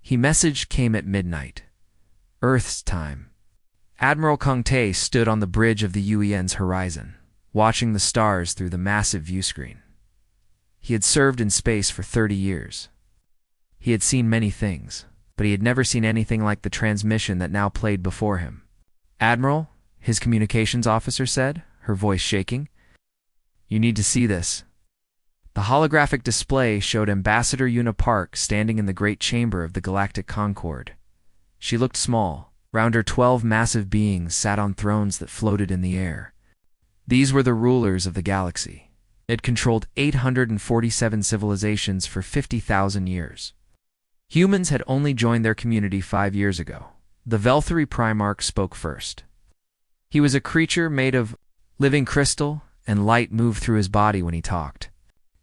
He message came at midnight, Earth's time. Admiral Kung Tae stood on the bridge of the UEN's horizon, watching the stars through the massive viewscreen. He had served in space for 30 years. He had seen many things, but he had never seen anything like the transmission that now played before him. "Admiral," his communications officer said, her voice shaking, "you need to see this." The holographic display showed Ambassador Una Park standing in the great chamber of the Galactic Concorde. She looked small. Round her 12 massive beings sat on thrones that floated in the air. These were the rulers of the galaxy. It controlled 847 civilizations for 50,000 years. Humans had only joined their community 5 years ago. The Velthari Primarch spoke first. He was a creature made of living crystal, and light moved through his body when he talked.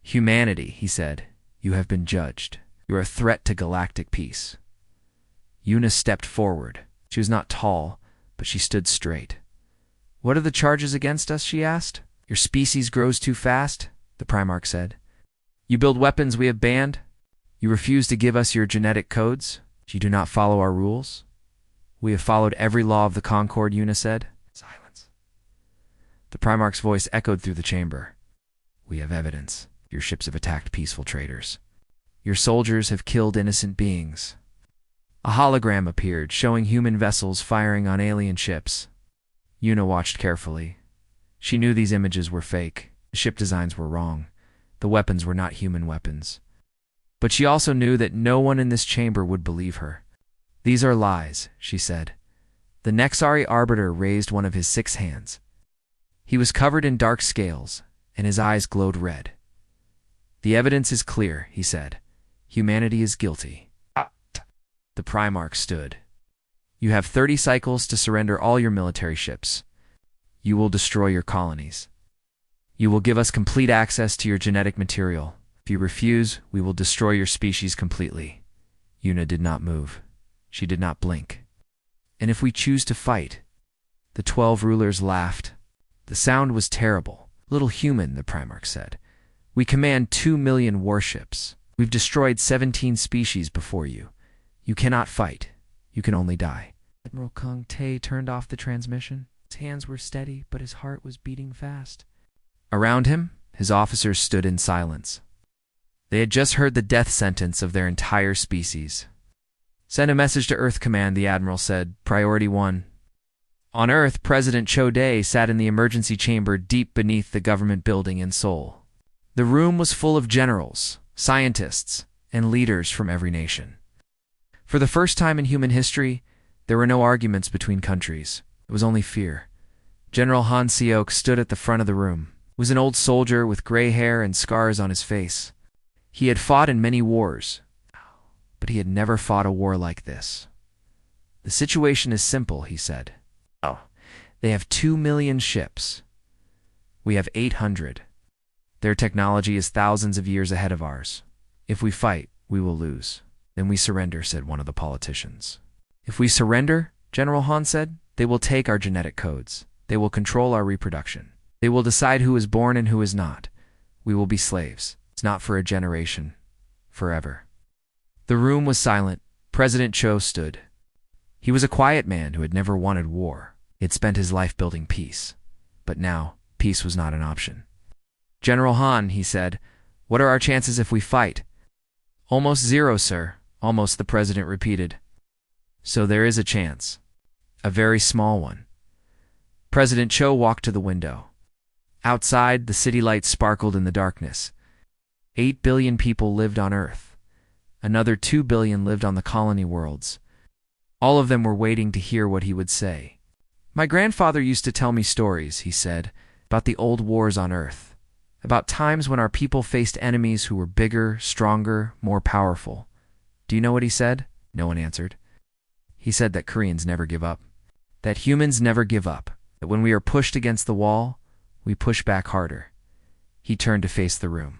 "Humanity," he said, "you have been judged. You are a threat to galactic peace." Una stepped forward. She was not tall, but she stood straight. "What are the charges against us?" she asked. "Your species grows too fast," the Primarch said. "You build weapons we have banned. You refuse to give us your genetic codes. You do not follow our rules." "We have followed every law of the Concorde," Una said. Silence. The Primarch's voice echoed through the chamber. "We have evidence. Your ships have attacked peaceful traders. Your soldiers have killed innocent beings." A hologram appeared, showing human vessels firing on alien ships. Una watched carefully. She knew these images were fake. The ship designs were wrong. The weapons were not human weapons. But she also knew that no one in this chamber would believe her. "These are lies," she said. The Nexari Arbiter raised one of his 6 hands. He was covered in dark scales, and his eyes glowed red. "The evidence is clear," he said. "Humanity is guilty." The Primarch stood. "You have 30 cycles to surrender all your military ships. You will destroy your colonies. You will give us complete access to your genetic material. If you refuse, we will destroy your species completely." Una did not move. She did not blink. "And if we choose to fight?" The 12 rulers laughed. The sound was terrible. "Little human," the Primarch said. "We command 2 million warships. We've destroyed 17 species before you. You cannot fight. You can only die." Admiral Kung Tae turned off the transmission. His hands were steady, but his heart was beating fast. Around him, his officers stood in silence. They had just heard the death sentence of their entire species. "Send a message to Earth Command," the Admiral said. "Priority 1. On Earth, President Cho Dae sat in the emergency chamber deep beneath the government building in Seoul. The room was full of generals, scientists, and leaders from every nation. For the first time in human history, there were no arguments between countries. It was only fear. General Han Seok stood at the front of the room. He was an old soldier with gray hair and scars on his face. He had fought in many wars, but he had never fought a war like this. "The situation is simple," he said. "They have 2 million ships. We have 800. Their technology is thousands of years ahead of ours. If we fight, we will lose. Then we surrender," said one of the politicians. "If we surrender," General Han said, "they will take our genetic codes. They will control our reproduction. They will decide who is born and who is not. We will be slaves. It's not for a generation. Forever." The room was silent. President Cho stood. He was a quiet man who had never wanted war. He had spent his life building peace. But now, peace was not an option. "General Han," he said, "what are our chances if we fight?" "Almost 0, sir." "Almost," the president repeated. "So there is a chance. A very small one." President Cho walked to the window. Outside, the city lights sparkled in the darkness. 8 billion people lived on Earth. Another 2 billion lived on the colony worlds. All of them were waiting to hear what he would say. "My grandfather used to tell me stories," he said, "about the old wars on Earth, about times when our people faced enemies who were bigger, stronger, more powerful." "Do you know what he said?" No one answered. "He said that Koreans never give up, that humans never give up, that when we are pushed against the wall, we push back harder." He turned to face the room.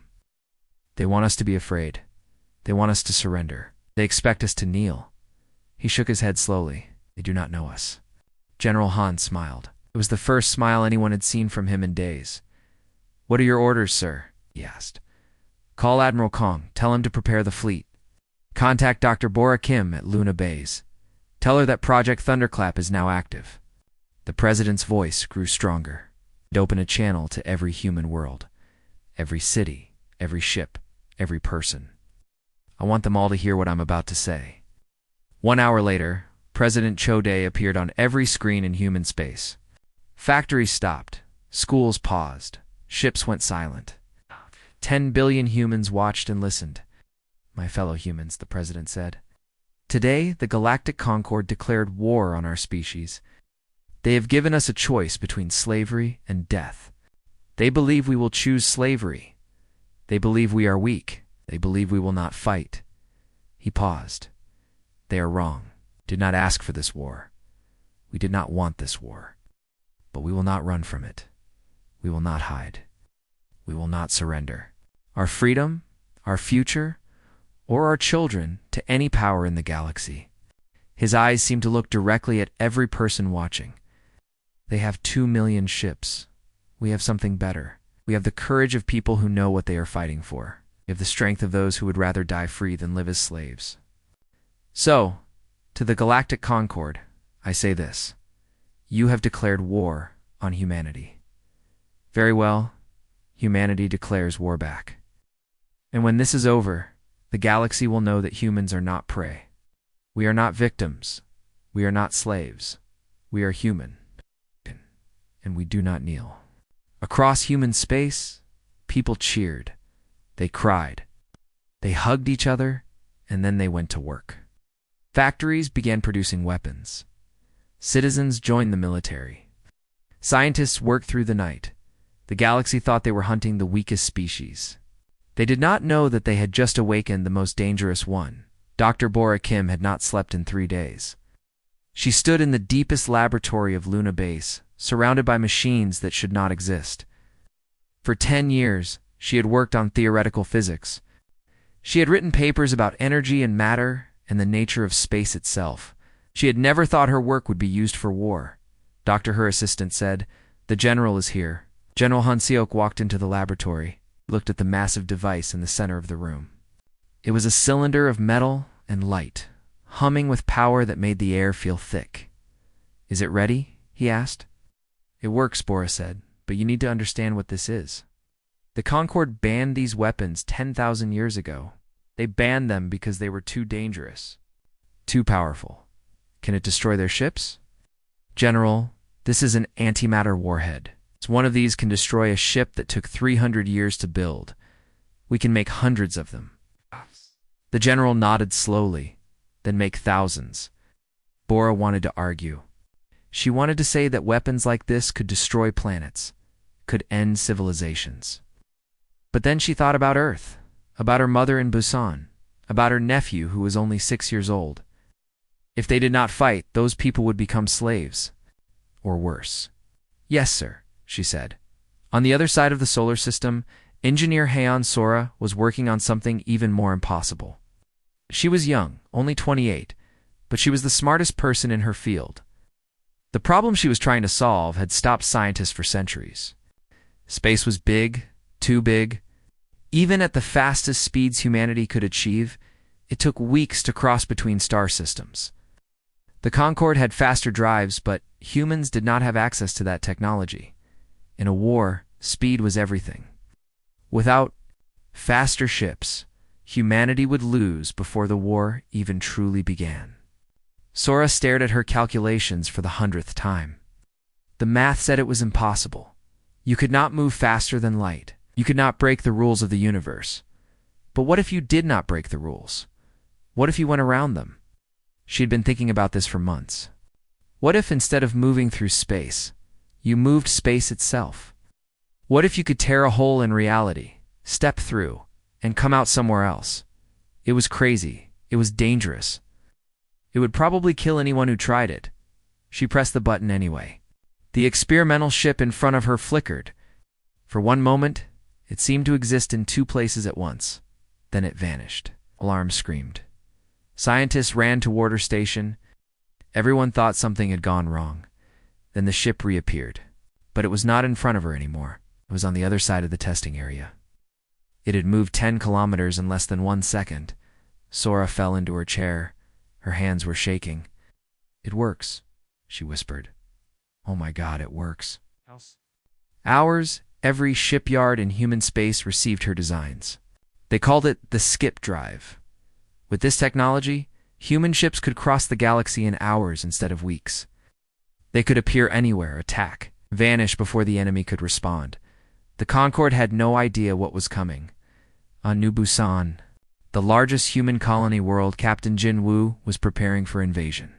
"They want us to be afraid. They want us to surrender. They expect us to kneel." He shook his head slowly. "They do not know us." General Han smiled. It was the first smile anyone had seen from him in days. "What are your orders, sir?" he asked. "Call Admiral Kong. Tell him to prepare the fleet." Contact Dr. Bora Kim at Luna Base. Tell her that Project Thunderclap is now active. The president's voice grew stronger. It opened a channel to every human world, every city, every ship, every person. I want them all to hear what I'm about to say. 1 hour later, President Choday appeared on every screen in human space. Factories stopped. Schools paused. Ships went silent. 10 billion humans watched and listened. My fellow humans, the president said. Today, the Galactic Concord declared war on our species. They have given us a choice between slavery and death. They believe we will choose slavery. They believe we are weak. They believe we will not fight. He paused. They are wrong. Did not ask for this war. We did not want this war. But we will not run from it. We will not hide. We will not surrender. Our freedom, our future, or our children to any power in the galaxy. His eyes seemed to look directly at every person watching. They have 2 million ships. We have something better. We have the courage of people who know what they are fighting for. We have the strength of those who would rather die free than live as slaves. So, to the Galactic Concord, I say this. You have declared war on humanity. Very well, humanity declares war back. And when this is over, the galaxy will know that humans are not prey. We are not victims. We are not slaves. We are human. And we do not kneel. Across human space, people cheered. They cried. They hugged each other, and then they went to work. Factories began producing weapons. Citizens joined the military. Scientists worked through the night. The galaxy thought they were hunting the weakest species. They did not know that they had just awakened the most dangerous one. Dr. Bora Kim had not slept in 3 days. She stood in the deepest laboratory of Luna Base, surrounded by machines that should not exist. For 10 years, she had worked on theoretical physics. She had written papers about energy and matter and the nature of space itself. She had never thought her work would be used for war. Her assistant said, "The general is here." General Hanseok walked into the laboratory, looked at the massive device in the center of the room. It was a cylinder of metal and light, humming with power that made the air feel thick. "Is it ready?" he asked. "It works," Bora said, "but you need to understand what this is." The Concord banned these weapons 10,000 years ago. They banned them because they were too dangerous, too powerful. Can it destroy their ships? "General, this is an antimatter warhead. One of these can destroy a ship that took 300 years to build. We can make hundreds of them." The general nodded slowly, then make thousands. Bora wanted to argue. She wanted to say that weapons like this could destroy planets, could end civilizations. But then she thought about Earth, about her mother in Busan, about her nephew who was only 6 years old. If they did not fight, those people would become slaves. Or worse. "Yes, sir," she said. On the other side of the solar system, engineer Heian Sora was working on something even more impossible. She was young, only 28, but she was the smartest person in her field. The problem she was trying to solve had stopped scientists for centuries. Space was big, too big. Even at the fastest speeds humanity could achieve, it took weeks to cross between star systems. The Concorde had faster drives, but humans did not have access to that technology. In a war, speed was everything. Without faster ships, humanity would lose before the war even truly began. Sora stared at her calculations for the 100th time. The math said it was impossible. You could not move faster than light. You could not break the rules of the universe. But what if you did not break the rules? What if you went around them? She had been thinking about this for months. What if instead of moving through space, you moved space itself? What if you could tear a hole in reality, step through, and come out somewhere else? It was crazy. It was dangerous. It would probably kill anyone who tried it. She pressed the button anyway. The experimental ship in front of her flickered. For one moment, it seemed to exist in two places at once. Then it vanished. Alarm screamed. Scientists ran toward her station. Everyone thought something had gone wrong. Then the ship reappeared. But it was not in front of her anymore. It was on the other side of the testing area. It had moved 10 kilometers in less than 1 second. Sora fell into her chair. Her hands were shaking. "It works," she whispered. "Oh my God, it works." Hours, every shipyard in human space received her designs. They called it the skip drive. With this technology, human ships could cross the galaxy in hours instead of weeks. They could appear anywhere, attack, vanish before the enemy could respond. The Concorde had no idea what was coming. On New Busan, the largest human colony world, Captain Jin Woo was preparing for invasion.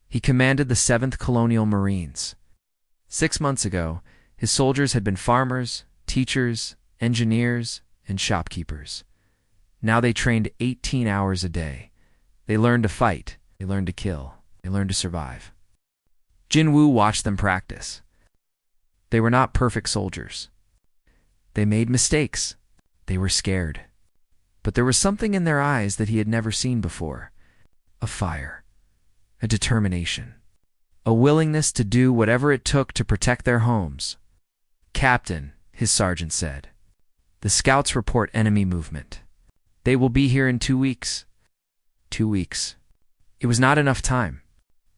He commanded the 7th Colonial Marines. 6 months ago, his soldiers had been farmers, teachers, engineers, and shopkeepers. Now they trained 18 hours a day. They learned to fight. They learned to kill. They learned to survive. Jin Woo watched them practice. They were not perfect soldiers. They made mistakes. They were scared. But there was something in their eyes that he had never seen before. A fire. A determination. A willingness to do whatever it took to protect their homes. "Captain," his sergeant said, "the scouts report enemy movement. They will be here in 2 weeks." 2 weeks. It was not enough time.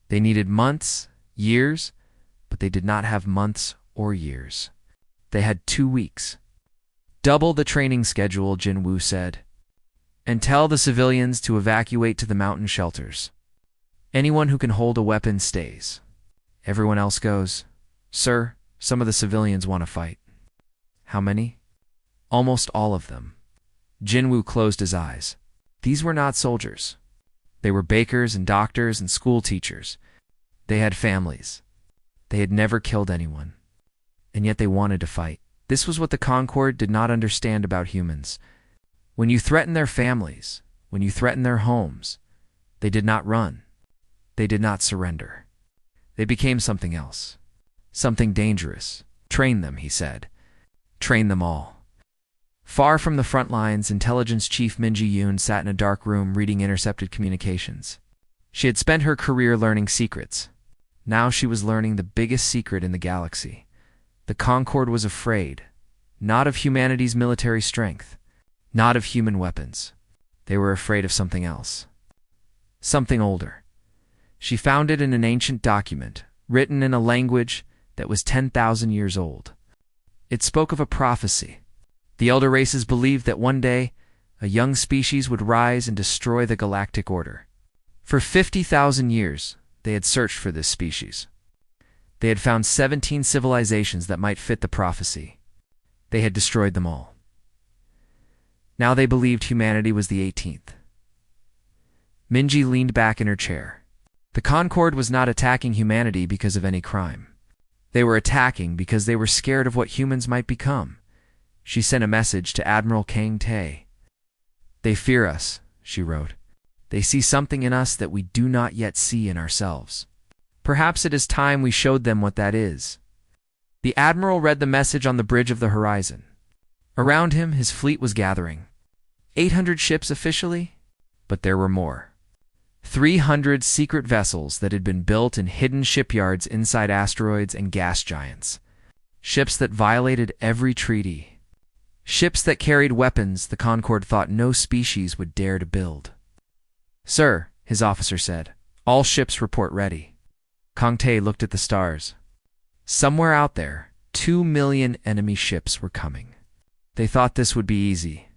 They needed months, years, but they did not have months or years. They had 2 weeks. "Double the training schedule," Jin Woo said, "and tell the civilians to evacuate to the mountain shelters. Anyone who can hold a weapon stays. Everyone else goes." "Sir, some of the civilians want to fight." "How many?" "Almost all of them." Jin Woo closed his eyes. These were not soldiers. They were bakers and doctors and school teachers. They had families. They had never killed anyone. And yet they wanted to fight. This was what the Concorde did not understand about humans. When you threaten their families, when you threaten their homes, they did not run. They did not surrender. They became something else. Something dangerous. "Train them," he said. "Train them all." Far from the front lines, Intelligence Chief Min Ji-yoon sat in a dark room reading intercepted communications. She had spent her career learning secrets. Now she was learning the biggest secret in the galaxy. The Concorde was afraid, not of humanity's military strength, not of human weapons. They were afraid of something else. Something older. She found it in an ancient document, written in a language that was 10,000 years old. It spoke of a prophecy. The elder races believed that one day, a young species would rise and destroy the galactic order. For 50,000 years, they had searched for this species. They had found 17 civilizations that might fit the prophecy. They had destroyed them all. Now they believed humanity was the 18th. Minji leaned back in her chair. The Concorde was not attacking humanity because of any crime. They were attacking because they were scared of what humans might become. She sent a message to Admiral Kang Tae. "They fear us," she wrote. "They see something in us that we do not yet see in ourselves. Perhaps it is time we showed them what that is." The Admiral read the message on the bridge of the horizon. Around him, his fleet was gathering. 800 ships officially, but there were more. 300 secret vessels that had been built in hidden shipyards inside asteroids and gas giants. Ships that violated every treaty. Ships that carried weapons the Concorde thought no species would dare to build. "Sir," his officer said, "all ships report ready." Kang Tae looked at the stars. Somewhere out there, 2 million enemy ships were coming. They thought this would be easy.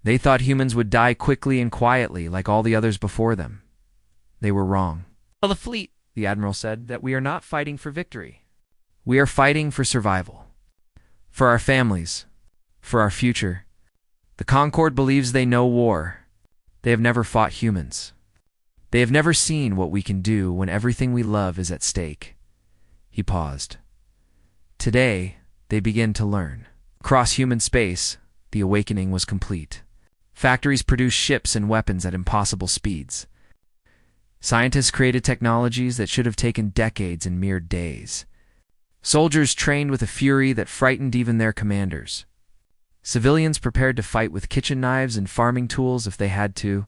They thought humans would die quickly and quietly like all the others before them. They were wrong. "Tell the fleet," the Admiral said, "that we are not fighting for victory. We are fighting for survival. For our families. For our future. The Concorde believes they know war. They have never fought humans. They have never seen what we can do when everything we love is at stake." He paused. Today, they begin to learn. Across human space, the awakening was complete. Factories produced ships and weapons at impossible speeds. Scientists created technologies that should have taken decades in mere days. Soldiers trained with a fury that frightened even their commanders. Civilians prepared to fight with kitchen knives and farming tools if they had to.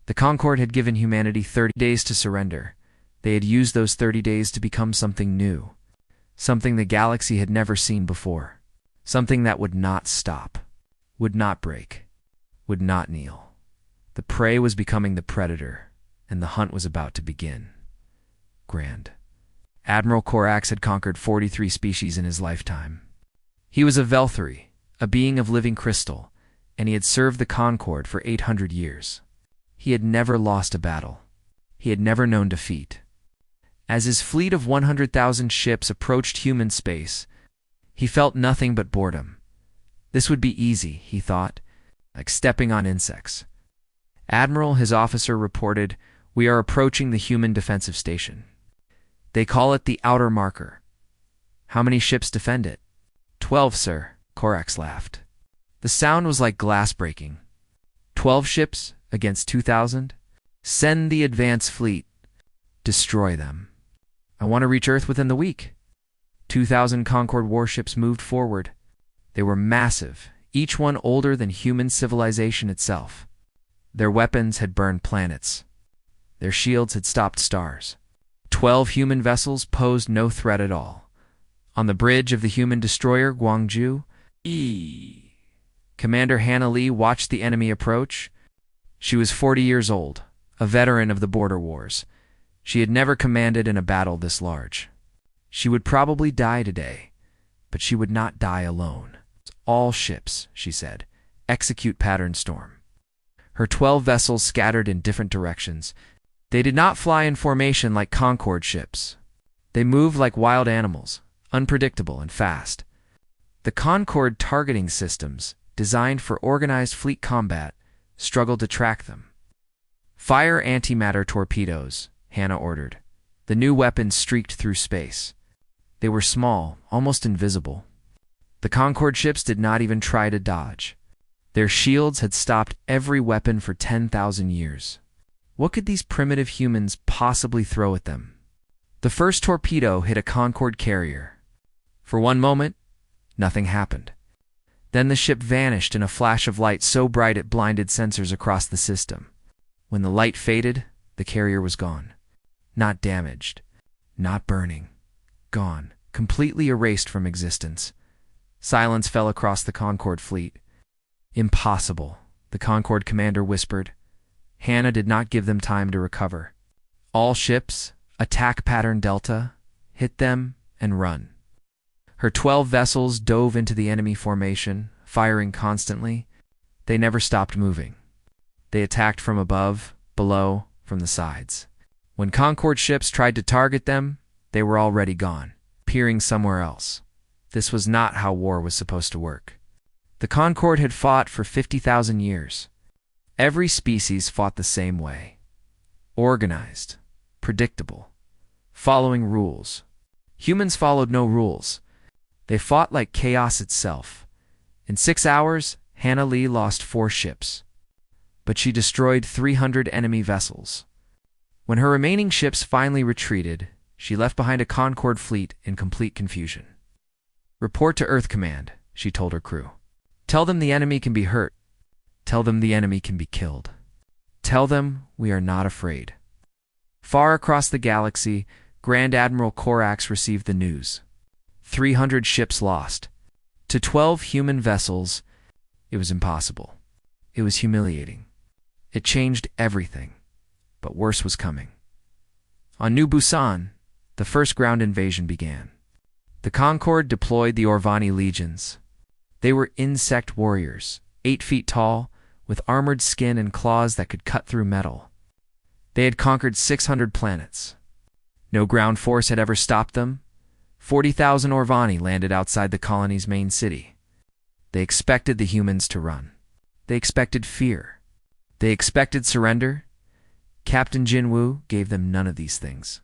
The Concorde had given humanity 30 days to surrender. They had used those 30 days to become something new. Something the galaxy had never seen before. Something that would not stop, would not break, would not kneel. The prey was becoming the predator, and the hunt was about to begin. Grand. Admiral Corax had conquered 43 species in his lifetime. He was a Velthari, a being of living crystal, and he had served the Concord for 800 years. He had never lost a battle. He had never known defeat. As his fleet of 100,000 ships approached human space, he felt nothing but boredom. This would be easy, he thought, like stepping on insects. Admiral, his officer, reported, "We are approaching the human defensive station. They call it the outer marker. How many ships defend it?" 12, sir," Corax laughed. The sound was like glass breaking. 12 ships against 2,000? Send the advance fleet. Destroy them. I want to reach Earth within the week. 2,000 Concord warships moved forward. They were massive, each one older than human civilization itself. Their weapons had burned planets. Their shields had stopped stars. 12 human vessels posed no threat at all. On the bridge of the human destroyer Guangzhou, Commander Hannah Lee watched the enemy approach. She was 40 years old, a veteran of the border wars. She had never commanded in a battle this large. She would probably die today, but she would not die alone. "All ships," she said, "execute pattern storm." Her 12 vessels scattered in different directions. They did not fly in formation like Concord ships. They moved like wild animals, unpredictable and fast. The Concord targeting systems, designed for organized fleet combat, struggled to track them. "Fire antimatter torpedoes," Hannah ordered. The new weapons streaked through space. They were small, almost invisible. The Concord ships did not even try to dodge. Their shields had stopped every weapon for 10,000 years. What could these primitive humans possibly throw at them? The first torpedo hit a Concord carrier. For one moment, nothing happened. Then the ship vanished in a flash of light so bright it blinded sensors across the system. When the light faded, the carrier was gone. Not damaged, not burning. Gone, completely erased from existence. Silence fell across the Concord fleet. "Impossible," the Concord commander whispered. Hannah did not give them time to recover. "All ships, attack pattern Delta, hit them, and run." Her 12 vessels dove into the enemy formation, firing constantly. They never stopped moving. They attacked from above, below, from the sides. When Concord ships tried to target them, they were already gone, peering somewhere else. This was not how war was supposed to work. The Concord had fought for 50,000 years. Every species fought the same way. Organized, predictable, following rules. Humans followed no rules. They fought like chaos itself. In 6 hours, Hannah Lee lost 4 ships. But she destroyed 300 enemy vessels. When her remaining ships finally retreated, she left behind a Concord fleet in complete confusion. "Report to Earth Command," she told her crew. "Tell them the enemy can be hurt. Tell them the enemy can be killed. Tell them we are not afraid." Far across the galaxy, Grand Admiral Corax received the news. 300 ships lost. To 12 human vessels, it was impossible. It was humiliating. It changed everything. But worse was coming. On New Busan, the first ground invasion began. The Concord deployed the Orvani legions. They were insect warriors, 8 feet tall, with armored skin and claws that could cut through metal. They had conquered 600 planets. No ground force had ever stopped them. 40,000 Orvani landed outside the colony's main city. They expected the humans to run. They expected fear. They expected surrender. Captain Jinwoo gave them none of these things.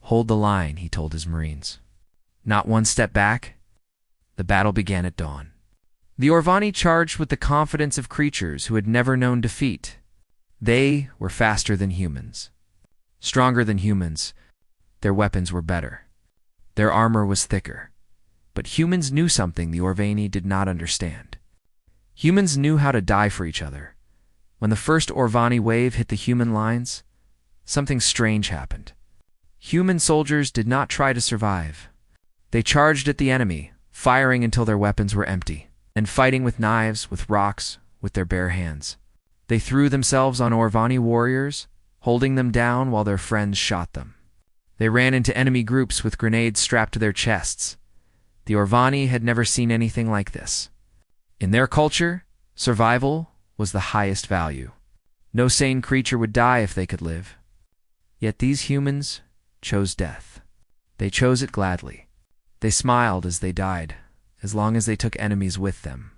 "Hold the line," he told his Marines. Not one step back. The battle began at dawn. The Orvani charged with the confidence of creatures who had never known defeat. They were faster than humans, stronger than humans. Their weapons were better. Their armor was thicker. But humans knew something the Orvani did not understand. Humans knew how to die for each other. When the first Orvani wave hit the human lines, something strange happened. Human soldiers did not try to survive. They charged at the enemy, firing until their weapons were empty, and fighting with knives, with rocks, with their bare hands. They threw themselves on Orvani warriors, holding them down while their friends shot them. They ran into enemy groups with grenades strapped to their chests. The Orvani had never seen anything like this. In their culture, survival was the highest value. No sane creature would die if they could live. Yet these humans chose death. They chose it gladly. They smiled as they died, as long as they took enemies with them.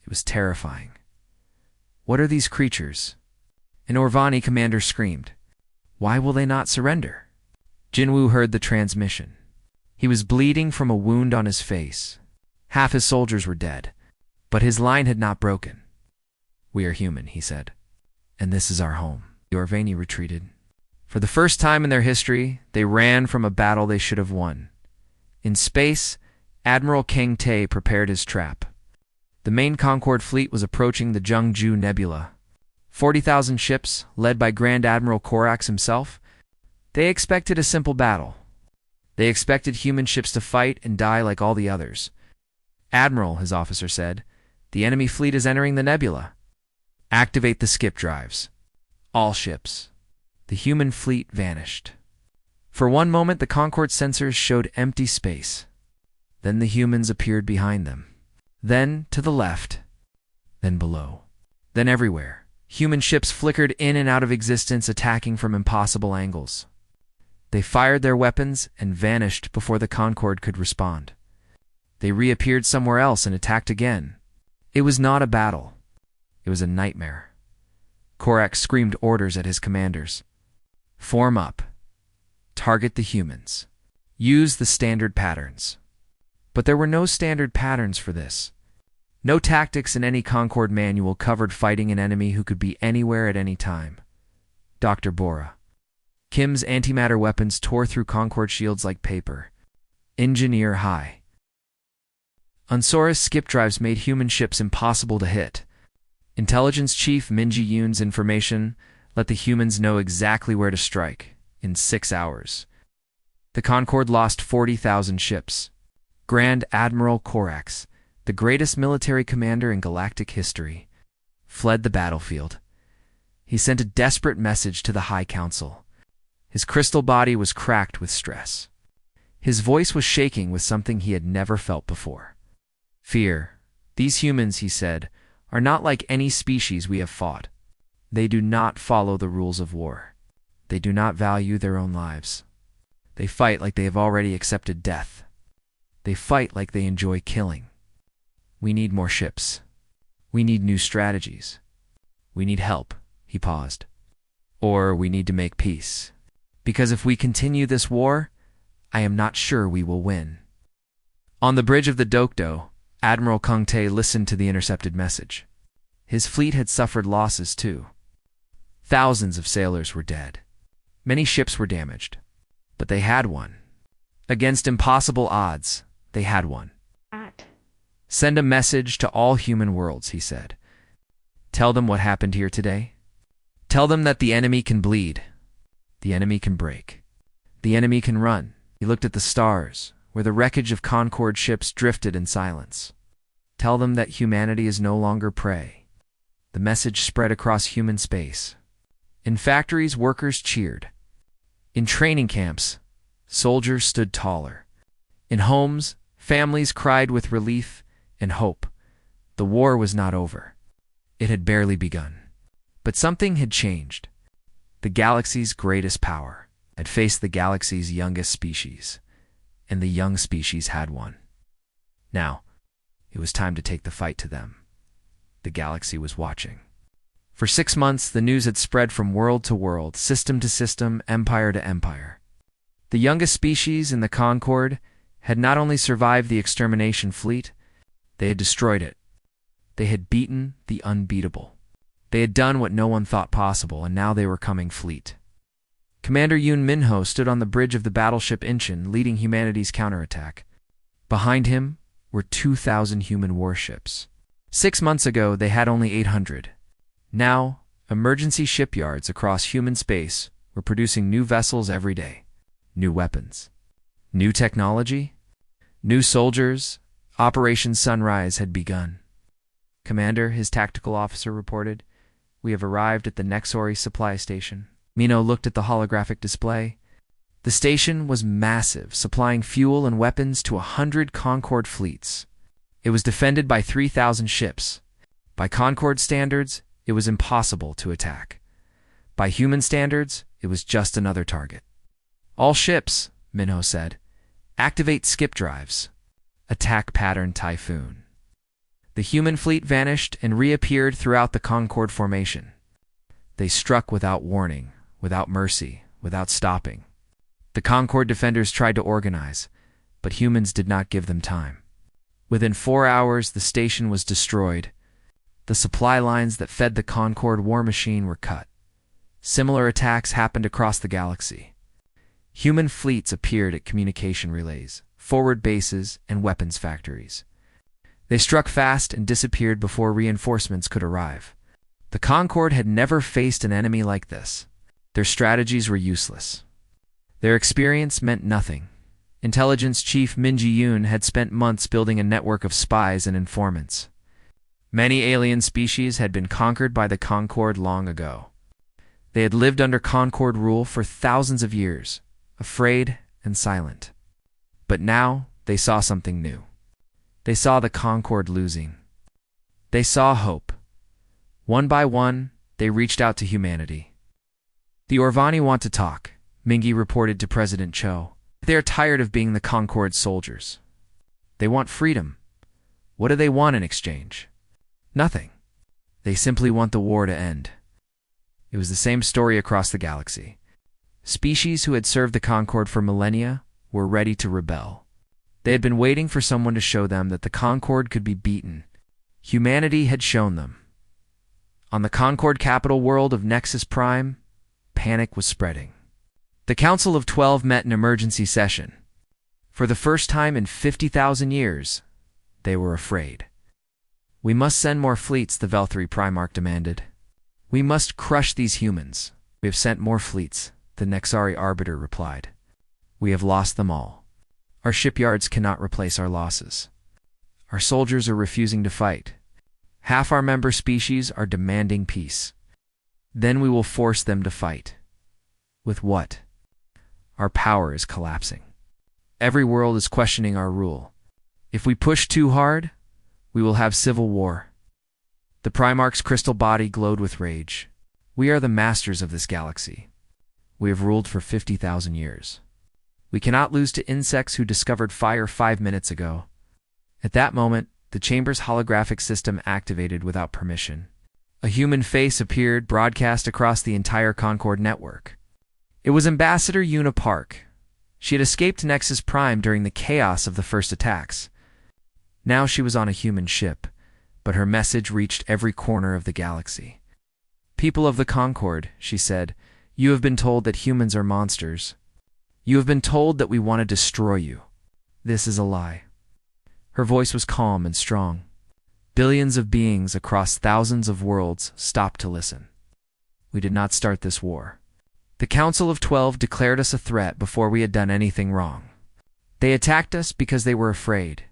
It was terrifying. What are these creatures? An Orvani commander screamed. Why will they not surrender? Jinwoo heard the transmission. He was bleeding from a wound on his face. Half his soldiers were dead, but his line had not broken. We are human, he said, and this is our home. The Orvani retreated. For the first time in their history, they ran from a battle they should have won. In space, Admiral Kang Tae prepared his trap. The main Concorde fleet was approaching the Jeongju Nebula. 40,000 ships, led by Grand Admiral Korax himself. They expected a simple battle. They expected human ships to fight and die like all the others. Admiral, his officer said, the enemy fleet is entering the nebula. Activate the skip drives. All ships. The human fleet vanished. For one moment, the Concorde sensors showed empty space. Then the humans appeared behind them. Then to the left. Then below. Then everywhere. Human ships flickered in and out of existence, attacking from impossible angles. They fired their weapons and vanished before the Concorde could respond. They reappeared somewhere else and attacked again. It was not a battle. It was a nightmare. Korax screamed orders at his commanders. Form up. Target the humans. Use the standard patterns. But there were no standard patterns for this. No tactics in any Concorde manual covered fighting an enemy who could be anywhere at any time. Dr. Bora. Kim's antimatter weapons tore through Concorde shields like paper. Engineer high. Unsora's skip drives made human ships impossible to hit. Intelligence Chief Min Ji-yoon's information let the humans know exactly where to strike in 6 hours. The Concorde lost 40,000 ships. Grand Admiral Korax, the greatest military commander in galactic history, fled the battlefield. He sent a desperate message to the High Council. His crystal body was cracked with stress. His voice was shaking with something he had never felt before. Fear. These humans, he said, are not like any species we have fought. They do not follow the rules of war. They do not value their own lives. They fight like they have already accepted death. They fight like they enjoy killing. We need more ships. We need new strategies. We need help, he paused. Or we need to make peace. Because if we continue this war, I am not sure we will win. On the bridge of the Dokdo, Admiral Kang Tae listened to the intercepted message. His fleet had suffered losses too. Thousands of sailors were dead. Many ships were damaged. But they had won. Against impossible odds, they had won. Send a message to all human worlds, he said. Tell them what happened here today. Tell them that the enemy can bleed. The enemy can break. The enemy can run. He looked at the stars, where the wreckage of Concorde ships drifted in silence. Tell them that humanity is no longer prey. The message spread across human space. In factories, workers cheered. In training camps, soldiers stood taller. In homes, families cried with relief and hope. The war was not over. It had barely begun. But something had changed. The galaxy's greatest power had faced the galaxy's youngest species, and the young species had won. Now, it was time to take the fight to them. The galaxy was watching. For 6 months, the news had spread from world to world, system to system, empire to empire. The youngest species in the Concorde had not only survived the extermination fleet, they had destroyed it. They had beaten the unbeatable. They had done what no one thought possible, and now they were coming fleet. Commander Yoon Minho stood on the bridge of the battleship Incheon, leading humanity's counterattack. Behind him were 2,000 human warships. 6 months ago, they had only 800. Now, emergency shipyards across human space were producing new vessels every day. New weapons. New technology. New soldiers. Operation Sunrise had begun. Commander, his tactical officer reported, we have arrived at the Nexori supply station. Mino looked at the holographic display. The station was massive, supplying fuel and weapons to 100 Concorde fleets. It was defended by 3,000 ships. By Concorde standards, it was impossible to attack. By human standards, it was just another target. All ships, Minho said, activate skip drives. Attack pattern Typhoon. The human fleet vanished and reappeared throughout the Concorde formation. They struck without warning, without mercy, without stopping. The Concorde defenders tried to organize, but humans did not give them time. Within 4 hours, the station was destroyed. The supply lines that fed the Concorde war machine were cut. Similar attacks happened across the galaxy. Human fleets appeared at communication relays, forward bases, and weapons factories. They struck fast and disappeared before reinforcements could arrive. The Concorde had never faced an enemy like this. Their strategies were useless. Their experience meant nothing. Intelligence Chief Min Ji-yoon had spent months building a network of spies and informants. Many alien species had been conquered by the Concorde long ago. They had lived under Concorde rule for thousands of years, afraid and silent. But now they saw something new. They saw the Concorde losing. They saw hope. One by one, they reached out to humanity. The Orvani want to talk, Mingi reported to President Cho. They are tired of being the Concorde soldiers. They want freedom. What do they want in exchange? Nothing. They simply want the war to end. It was the same story across the galaxy. Species who had served the Concorde for millennia were ready to rebel. They had been waiting for someone to show them that the Concorde could be beaten. Humanity had shown them. On the Concorde capital world of Nexus Prime, panic was spreading. The Council of 12 met in emergency session. For the first time in 50,000 years, they were afraid. We must send more fleets, the Vel-3 Primarch demanded. We must crush these humans. We have sent more fleets, the Nexari Arbiter replied. We have lost them all. Our shipyards cannot replace our losses. Our soldiers are refusing to fight. Half our member species are demanding peace. Then we will force them to fight. With what? Our power is collapsing. Every world is questioning our rule. If we push too hard, we will have civil war. The Primarch's crystal body glowed with rage. We are the masters of this galaxy. We have ruled for 50,000 years. We cannot lose to insects who discovered fire 5 minutes ago. At that moment, the chamber's holographic system activated without permission. A human face appeared, broadcast across the entire Concorde network. It was Ambassador Yuna Park. She had escaped Nexus Prime during the chaos of the first attacks. Now she was on a human ship, but her message reached every corner of the galaxy. People of the Concorde, she said, you have been told that humans are monsters. You have been told that we want to destroy you. This is a lie. Her voice was calm and strong. Billions of beings across thousands of worlds stopped to listen. We did not start this war. The Council of 12 declared us a threat before we had done anything wrong. They attacked us because they were afraid.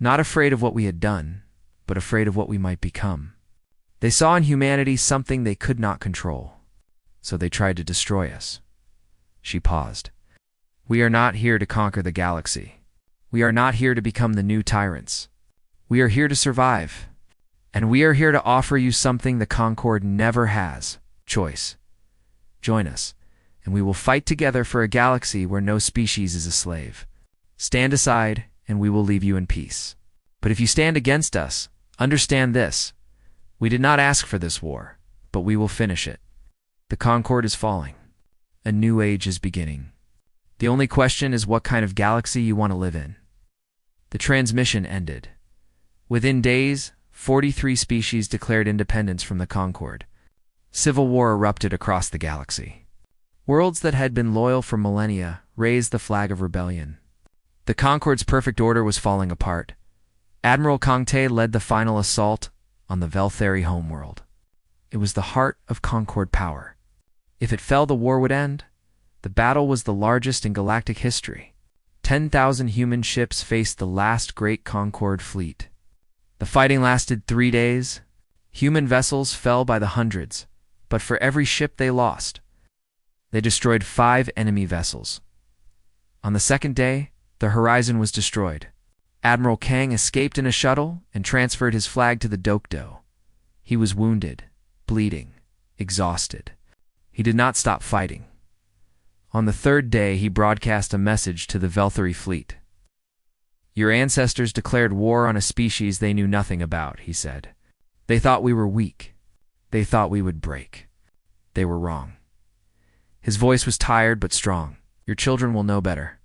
Not afraid of what we had done, but afraid of what we might become. They saw in humanity something they could not control, so they tried to destroy us. She paused. We are not here to conquer the galaxy. We are not here to become the new tyrants. We are here to survive. And we are here to offer you something the Concorde never has: choice. Join us, and we will fight together for a galaxy where no species is a slave. Stand aside, and we will leave you in peace. But if you stand against us, understand this. We did not ask for this war, but we will finish it. The Concorde is falling. A new age is beginning. The only question is what kind of galaxy you want to live in. The transmission ended. Within days, 43 species declared independence from the Concorde. Civil war erupted across the galaxy. Worlds that had been loyal for millennia raised the flag of rebellion. The Concorde's perfect order was falling apart. Admiral Kangtae led the final assault on the Vel-3 homeworld. It was the heart of Concorde power. If it fell, the war would end. The battle was the largest in galactic history. 10,000 human ships faced the last great Concorde fleet. The fighting lasted 3 days. Human vessels fell by the hundreds, but for every ship they lost, they destroyed 5 enemy vessels. On the second day, the horizon was destroyed. Admiral Kang escaped in a shuttle and transferred his flag to the Dokdo. He was wounded, bleeding, exhausted. He did not stop fighting. On the third day, he broadcast a message to the Velthari fleet. "Your ancestors declared war on a species they knew nothing about," he said. "They thought we were weak. They thought we would break. They were wrong." His voice was tired but strong. "Your children will know better.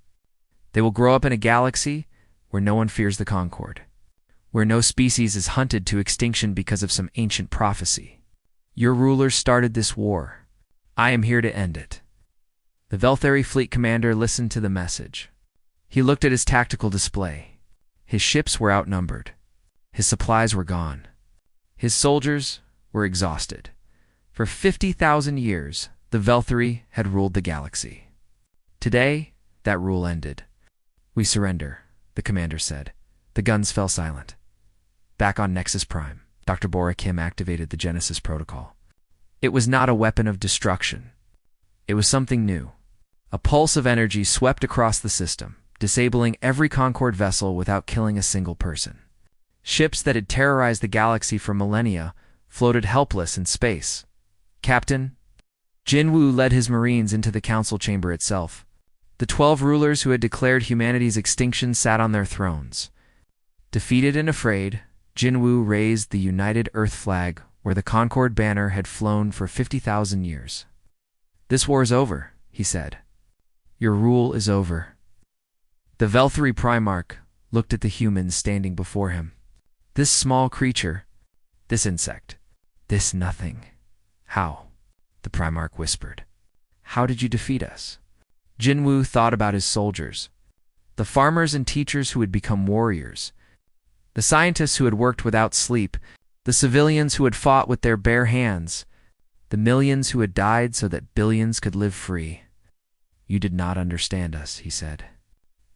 They will grow up in a galaxy where no one fears the Concord, where no species is hunted to extinction because of some ancient prophecy. Your rulers started this war. I am here to end it." The Velthari fleet commander listened to the message. He looked at his tactical display. His ships were outnumbered. His supplies were gone. His soldiers were exhausted. For 50,000 years, the Velthari had ruled the galaxy. Today, that rule ended. "We surrender," the commander said. The guns fell silent. Back on Nexus Prime, Dr. Bora Kim activated the Genesis Protocol. It was not a weapon of destruction. It was something new. A pulse of energy swept across the system, disabling every Concord vessel without killing a single person. Ships that had terrorized the galaxy for millennia floated helpless in space. Captain Jinwoo led his Marines into the council chamber itself. The 12 rulers who had declared humanity's extinction sat on their thrones. Defeated and afraid, Jinwoo raised the United Earth flag where the Concord banner had flown for 50,000 years. "This war is over," he said. "Your rule is over." The Velthari Primarch looked at the humans standing before him. This small creature, this insect, this nothing. "How?" the Primarch whispered. "How did you defeat us?" Jinwoo thought about his soldiers, the farmers and teachers who had become warriors, the scientists who had worked without sleep, the civilians who had fought with their bare hands, the millions who had died so that billions could live free. "You did not understand us," he said.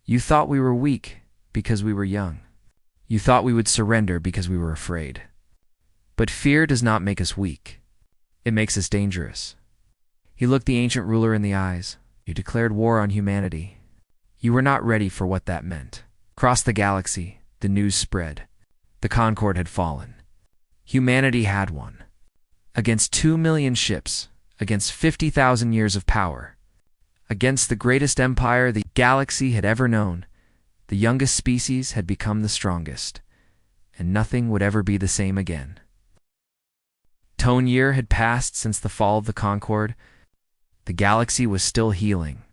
"You thought we were weak because we were young. You thought we would surrender because we were afraid. But fear does not make us weak. It makes us dangerous." He looked the ancient ruler in the eyes. "You declared war on humanity. You were not ready for what that meant." Across the galaxy, the news spread. The Concord had fallen. Humanity had won. Against 2 million ships, against 50,000 years of power, against the greatest empire the galaxy had ever known, the youngest species had become the strongest, and nothing would ever be the same again. Tone year had passed since the fall of the Concord. The galaxy was still healing.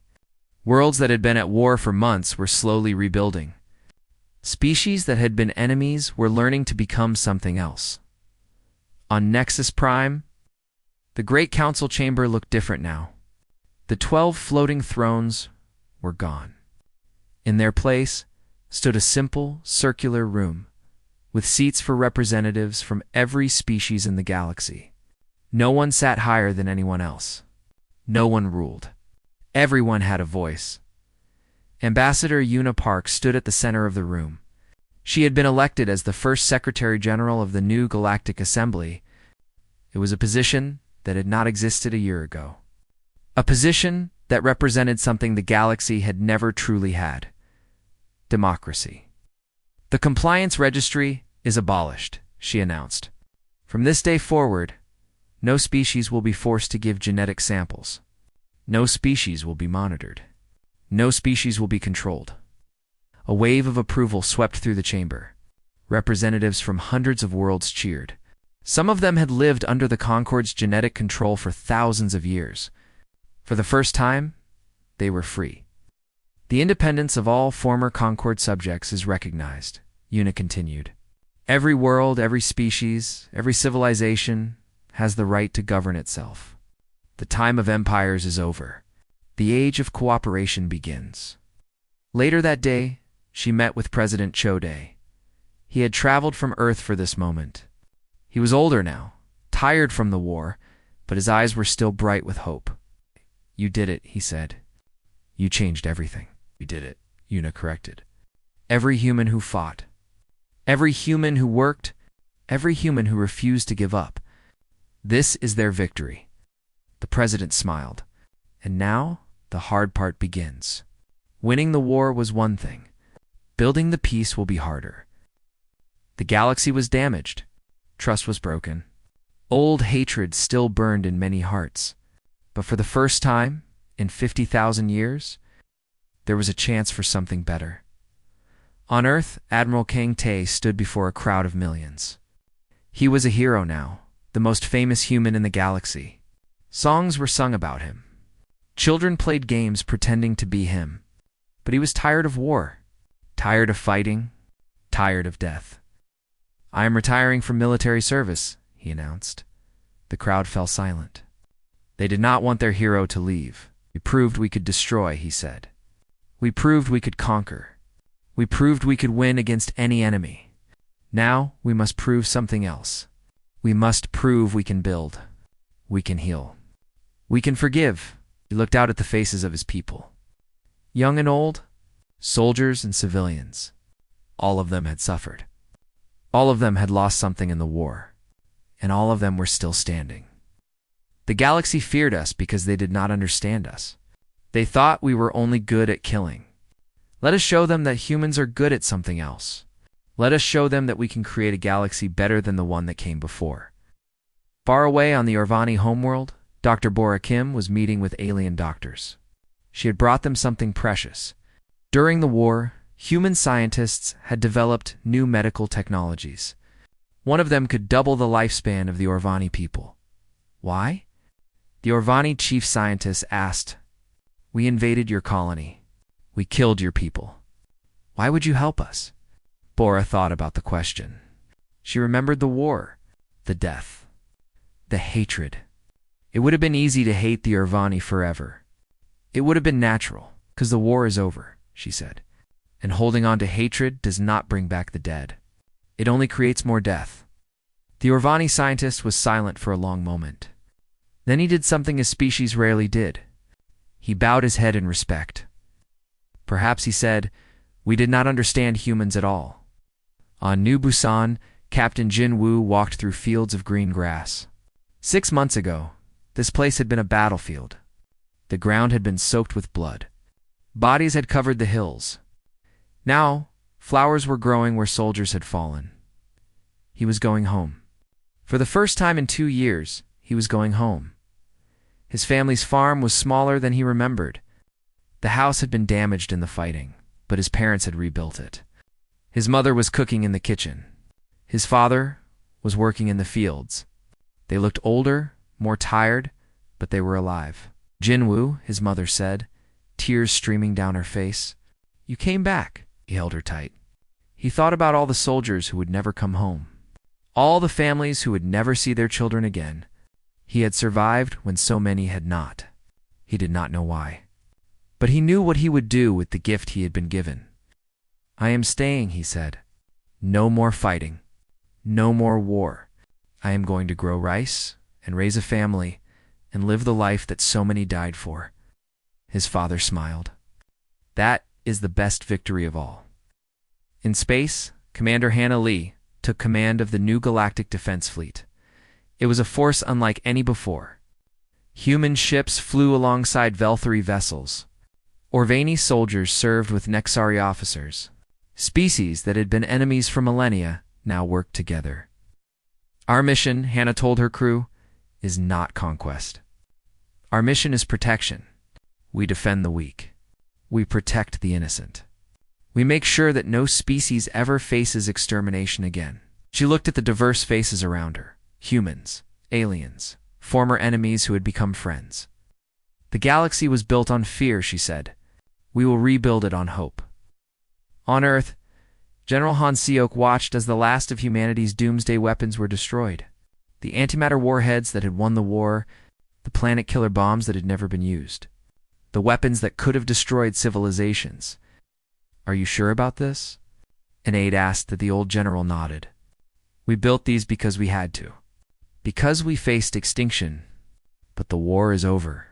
Worlds that had been at war for months were slowly rebuilding. Species that had been enemies were learning to become something else. On Nexus Prime, the Great Council Chamber looked different now. The 12 floating thrones were gone. In their place stood a simple, circular room, with seats for representatives from every species in the galaxy. No one sat higher than anyone else. No one ruled. Everyone had a voice. Ambassador Yuna Park stood at the center of the room. She had been elected as the first Secretary General of the new Galactic Assembly. It was a position that had not existed a year ago. A position that represented something the galaxy had never truly had: democracy. "The compliance registry is abolished," she announced. "From this day forward, no species will be forced to give genetic samples. No species will be monitored. No species will be controlled." A wave of approval swept through the chamber. Representatives from hundreds of worlds cheered. Some of them had lived under the Concord's genetic control for thousands of years. For the first time, they were free. "The independence of all former Concord subjects is recognized," Yuna continued. "Every world, every species, every civilization has the right to govern itself. The time of empires is over. The age of cooperation begins." Later that day, she met with President Chode. He had traveled from Earth for this moment. He was older now, tired from the war, but his eyes were still bright with hope. "You did it," he said. "You changed everything." "We did it," Yuna corrected. "Every human who fought, every human who worked, every human who refused to give up. This is their victory. The president smiled. And now, the hard part begins. Winning the war was one thing. Building the peace will be harder. The galaxy was damaged. Trust was broken. Old hatred still burned in many hearts. But for the first time, in 50,000 years, there was a chance for something better. On Earth, Admiral Kang Tae stood before a crowd of millions. He was a hero now, the most famous human in the galaxy. Songs were sung about him. Children played games pretending to be him. But he was tired of war, tired of fighting, tired of death. "I am retiring from military service," he announced. The crowd fell silent. They did not want their hero to leave. "We proved we could destroy," he said. "We proved we could conquer. We proved we could win against any enemy. Now we must prove something else. We must prove we can build. We can heal. We can forgive." He looked out at the faces of his people. Young and old, soldiers and civilians. All of them had suffered. All of them had lost something in the war. And all of them were still standing. The galaxy feared us because they did not understand us. They thought we were only good at killing. Let us show them that humans are good at something else. Let us show them that we can create a galaxy better than the one that came before. Far away on the Orvani homeworld, Dr. Bora Kim was meeting with alien doctors. She had brought them something precious. During the war, human scientists had developed new medical technologies. One of them could double the lifespan of the Orvani people. Why? The Orvani chief scientist asked, "We invaded your colony. We killed your people. Why would you help us?" Bora thought about the question. She remembered the war, the death, the hatred. It would have been easy to hate the Orvani forever. It would have been natural, because the war is over, she said. And holding on to hatred does not bring back the dead. It only creates more death. The Orvani scientist was silent for a long moment. Then he did something his species rarely did. He bowed his head in respect. Perhaps, he said, we did not understand humans at all. On New Busan, Captain Jin Woo walked through fields of green grass. 6 months ago, this place had been a battlefield. The ground had been soaked with blood. Bodies had covered the hills. Now, flowers were growing where soldiers had fallen. He was going home. For the first time in 2 years, he was going home. His family's farm was smaller than he remembered. The house had been damaged in the fighting, but his parents had rebuilt it. His mother was cooking in the kitchen. His father was working in the fields. They looked older, more tired, but they were alive. "Jinwoo," his mother said, tears streaming down her face. "You came back." He held her tight. He thought about all the soldiers who would never come home. All the families who would never see their children again. He had survived when so many had not. He did not know why. But he knew what he would do with the gift he had been given. "I am staying," he said. "No more fighting. No more war. I am going to grow rice and raise a family and live the life that so many died for." His father smiled. That is the best victory of all. In space, Commander Hannah Lee took command of the new Galactic Defense Fleet. It was a force unlike any before. Human ships flew alongside Velthari vessels. Orvani soldiers served with Nexari officers. Species that had been enemies for millennia now worked together. "Our mission," Hannah told her crew, "is not conquest. Our mission is protection. We defend the weak. We protect the innocent. We make sure that no species ever faces extermination again." She looked at the diverse faces around her. Humans, aliens, former enemies who had become friends. "The galaxy was built on fear," she said. "We will rebuild it on hope." On Earth, General Han Seok watched as the last of humanity's doomsday weapons were destroyed. The antimatter warheads that had won the war, the planet-killer bombs that had never been used. The weapons that could have destroyed civilizations. "Are you sure about this?" An aide asked that the old general nodded. "We built these because we had to. Because we faced extinction. But the war is over.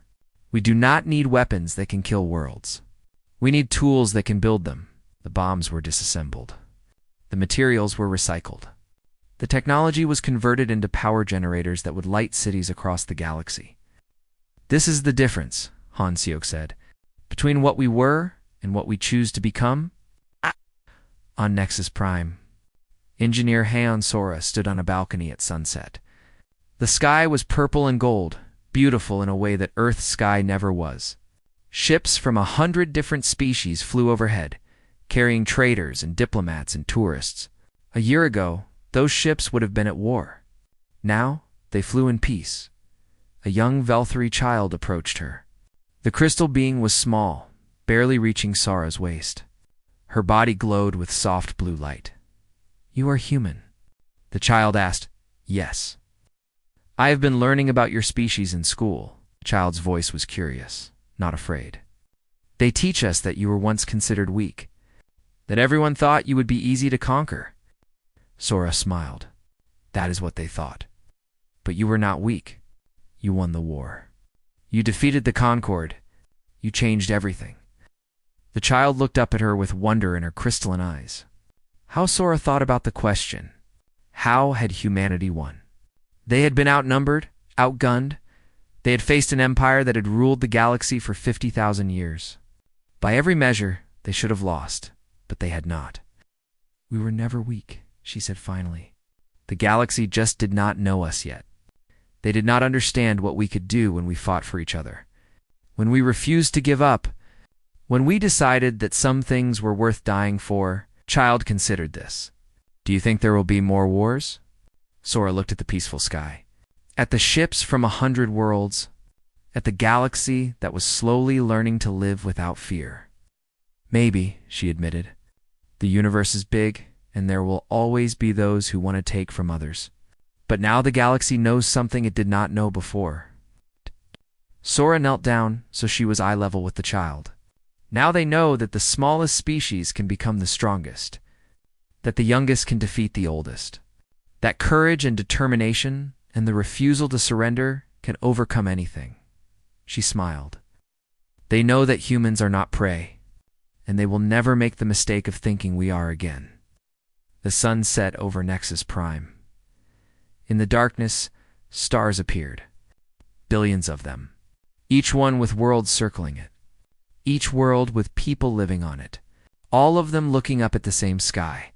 We do not need weapons that can kill worlds. We need tools that can build them." The bombs were disassembled. The materials were recycled. The technology was converted into power generators that would light cities across the galaxy. "This is the difference," Han Siok said, "between what we were and what we choose to become." On Nexus Prime, Engineer Heian Sora stood on a balcony at sunset. The sky was purple and gold, beautiful in a way that Earth's sky never was. Ships from 100 different species flew overhead, carrying traders and diplomats and tourists. A year ago, those ships would have been at war. Now, they flew in peace. A young Velthari child approached her. The crystal being was small, barely reaching Sora's waist. Her body glowed with soft blue light. "You are human?" The child asked. "Yes." "I have been learning about your species in school." The child's voice was curious, not afraid. "They teach us that you were once considered weak, that everyone thought you would be easy to conquer." Sora smiled. "That is what they thought. But you were not weak. You won the war. You defeated the Concord. You changed everything." The child looked up at her with wonder in her crystalline eyes. How Sora thought about the question. How had humanity won? They had been outnumbered, outgunned. They had faced an empire that had ruled the galaxy for 50,000 years. By every measure, they should have lost, but they had not. "We were never weak," she said finally. "The galaxy just did not know us yet. They did not understand what we could do when we fought for each other. When we refused to give up, when we decided that some things were worth dying for." Child considered this. "Do you think there will be more wars?" Sora looked at the peaceful sky, at the ships from 100 worlds, at the galaxy that was slowly learning to live without fear. "Maybe," she admitted. "The universe is big, and there will always be those who want to take from others. But now the galaxy knows something it did not know before." Sora knelt down so she was eye level with the child. Now they know that the smallest species can become the strongest, that the youngest can defeat the oldest, that courage and determination and the refusal to surrender can overcome anything. She smiled. They know that humans are not prey, and they will never make the mistake of thinking we are again. The sun set over Nexus Prime. In the darkness, stars appeared. Billions of them, each one with worlds circling it. Each world with people living on it, all of them looking up at the same sky.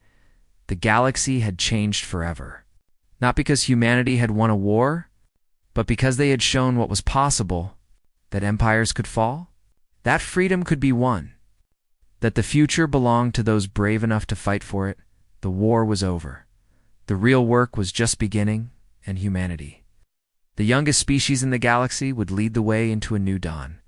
The galaxy had changed forever, not because humanity had won a war, but because they had shown what was possible, that empires could fall, that freedom could be won, that the future belonged to those brave enough to fight for it. The war was over. The real work was just beginning, and humanity, the youngest species in the galaxy, would lead the way into a new dawn.